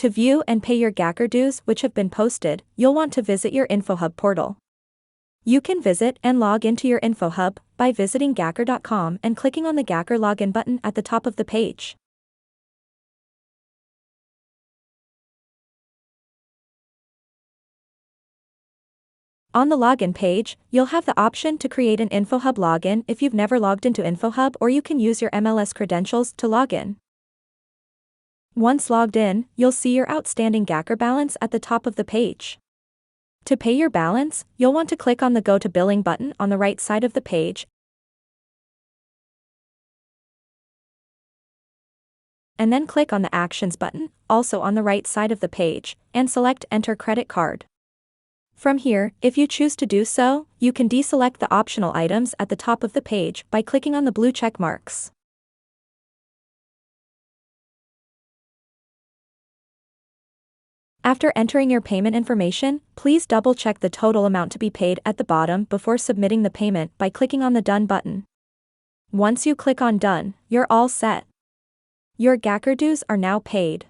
To view and pay your GACAR dues which have been posted, you'll want to visit your InfoHub portal. You can visit and log into your InfoHub by visiting GACAR.com and clicking on the GACAR login button at the top of the page. On the login page, you'll have the option to create an InfoHub login if you've never logged into InfoHub, or you can use your MLS credentials to log in. Once logged in, you'll see your outstanding GACAR balance at the top of the page. To pay your balance, you'll want to click on the Go to Billing button on the right side of the page, and then click on the Actions button, also on the right side of the page, and select Enter Credit Card. From here, if you choose to do so, you can deselect the optional items at the top of the page by clicking on the blue check marks. After entering your payment information, please double-check the total amount to be paid at the bottom before submitting the payment by clicking on the Done button. Once you click on Done, you're all set. Your GACAR dues are now paid.